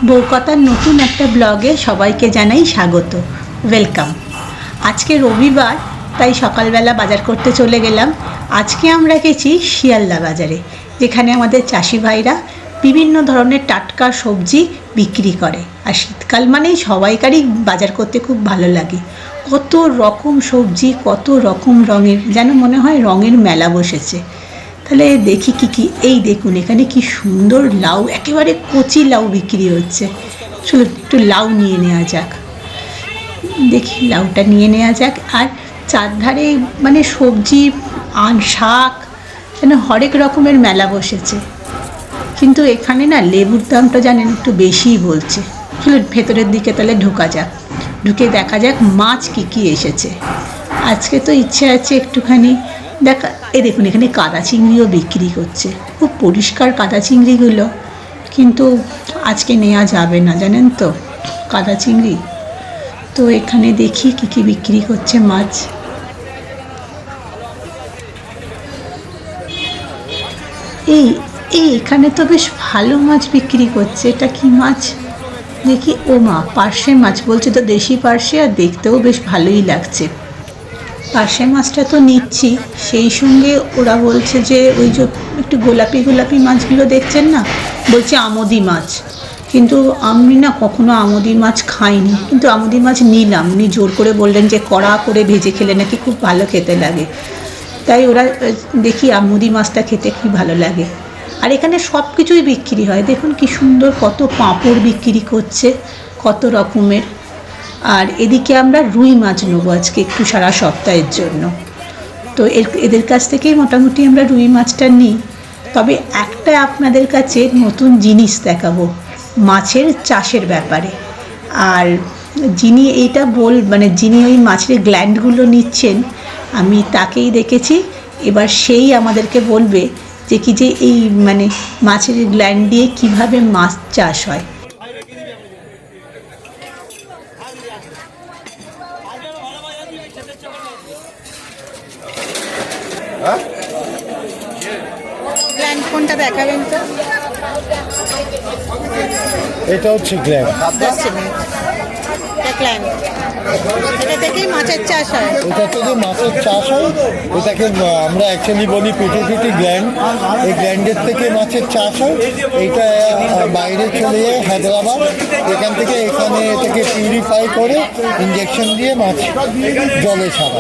বউকথার নতুন একটা ব্লগে সবাইকে জানাই স্বাগত, ওয়েলকাম। আজকে রবিবার, তাই সকালবেলা বাজার করতে চলে গেলাম। আজকে আমরা গেছি শিয়ালদা বাজারে, যেখানে আমাদের চাষি ভাইরা বিভিন্ন ধরনের টাটকা সবজি বিক্রি করে। আর শীতকাল মানেই সবাইকারই বাজার করতে খুব ভালো লাগে। কত রকম সবজি, কত রকম রঙের, যেন মনে হয় রঙের মেলা বসেছে। তাহলে দেখি কি এই দেখুন, এখানে কি সুন্দর লাউ, একেবারে কচি লাউ বিক্রি হচ্ছে। চলো একটু লাউ নিয়ে নেওয়া যাক, দেখি লাউটা নিয়ে নেওয়া যাক। আর চারধারে মানে সবজি, শাক, যেন হরেক রকমের মেলা বসেছে। কিন্তু এখানে না লেবুর দামটা জানেন একটু বেশিই বলছে। চলো ভেতরের দিকে তাহলে ঢোকা যাক, ঢুকে দেখা যাক মাছ কি এসেছে। আজকে তো ইচ্ছে আছে একটুখানি দেখা। দেখুন এখানে কাদা চিংড়িও বিক্রি করছে, খুব পরিষ্কার কাদা চিংড়িগুলো, কিন্তু আজকে নেওয়া যাবে না জানেন তো কাদা চিংড়ি। তো এখানে দেখি কি বিক্রি করছে মাছ। এখানে তো বেশ ভালো মাছ বিক্রি করছে। এটা কি মাছ দেখি? ও মা, পার্শে মাছ বলছে তো, দেশি পার্শে, আর দেখতেও বেশ ভালোই লাগছে। পার্শে মাছটা তো নিচ্ছি, সেই সঙ্গে ওরা বলছে যে ওই যে একটু গোলাপি গোলাপি মাছগুলো দেখছেন না, বলছে আমোদি মাছ। কিন্তু আমি না কখনো আমোদি মাছ খাইনি, কিন্তু আমোদি মাছ নিলাম। উনি জোর করে বললেন যে কড়া করে ভেজে খেলে নাকি খুব ভালো খেতে লাগে। তাই ওরা দেখি আমোদি মাছটা খেতে কি ভালো লাগে। আর এখানে সব কিছুই বিক্রি হয়, দেখুন কি সুন্দর, কত পাঁপড় বিক্রি করছে, কত রকমের। আর এদিকে আমরা রুই মাছ নেবো আজকে একটু সারা সপ্তাহের জন্য। তো এদের কাছ থেকেই মোটামুটি আমরা রুই মাছটা নিই। তবে একটা আপনাদের কাছে নতুন জিনিস দেখাবো মাছের চাষের ব্যাপারে। আর যিনি এইটা মানে যিনি ওই মাছের গ্ল্যান্ডগুলো নিচ্ছেন, আমি তাকেই দেখেছি। এবার সেই আমাদেরকে বলবে যে এই মানে মাছের গ্ল্যান্ড দিয়ে কীভাবে মাছ চাষ হয়। গ্ল্যান্ড কোনটা দেখাবেন তো? এটা হচ্ছে গ্ল্যান্ড। এটা থেকেই মাছের চাষ হয়। এটা থেকে মাছের চাষ হয়। এটাকে আমরা অ্যাকচুয়ালি বলি পিটি গ্ল্যান্ড। এই গ্ল্যান্ডের থেকে মাছের চাষ হয়। এইটা বাইরে চলে যায় হায়দ্রাবাদ, এখান থেকে এখানে এটাকে পিউরিফাই করে ইঞ্জেকশন দিয়ে মাছ জলে ছাড়া।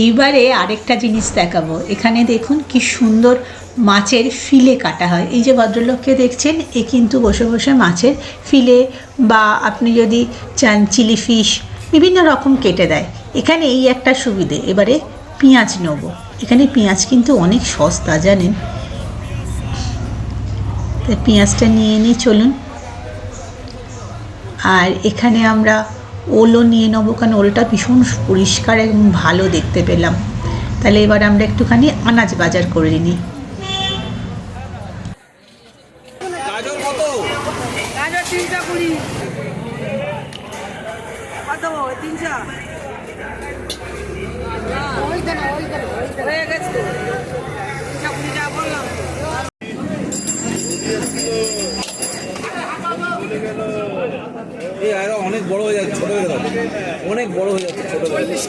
এইবারে আরেকটা জিনিস দেখাবো। এখানে দেখুন কি সুন্দর মাছের ফিলে কাটা হয়। এই যে ভদ্রলোককে দেখছেন, এ কিন্তু বসে বসে মাছের ফিলে, বা আপনি যদি চান চিলি ফিশ, বিভিন্ন রকম কেটে দেয়। এখানে এই একটা সুবিধে। এবারে পেঁয়াজ নেব। এখানে পেঁয়াজ কিন্তু অনেক সস্তা জানেন। তাই পেঁয়াজটা নিয়ে নিই, চলুন। আর এখানে আমরা ওলও নিয়ে নেবো, কারণ ওলটা ভীষণ পরিষ্কার এবং ভালো দেখতে পেলাম। তাহলে এবার আমরা একটুখানি আনাজ বাজার করে নিই। অনেক বড় হয়ে যাচ্ছে, ছোট হয়ে যাচ্ছে, অনেক বড় হয়ে যাচ্ছে, ছোট হয়ে যাচ্ছে।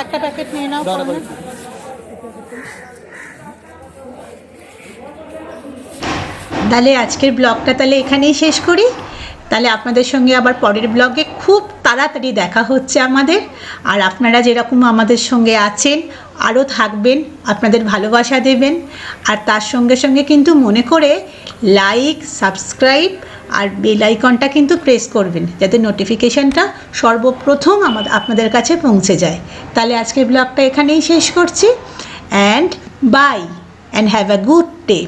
একটা প্যাকেট নিয়ে নাও। তাহলে আজকের ব্লগটা তাহলে এখানেই শেষ করি। তাহলে আপনাদের সঙ্গে আবার পরের ব্লগে খুব তাড়াতাড়ি দেখা হচ্ছে আমাদের। আর আপনারা যেরকম আমাদের সঙ্গে আছেন আরও থাকবেন, আপনাদের ভালোবাসা দেবেন। আর তার সঙ্গে সঙ্গে কিন্তু মনে করে লাইক, সাবস্ক্রাইব আর বেল আইকনটা কিন্তু প্রেস করবেন, যাতে নোটিফিকেশানটা সর্বপ্রথম আপনাদের কাছে পৌঁছে যায়। তাহলে আজকের ব্লগটা এখানেই শেষ করছি। And bye, and have a good day.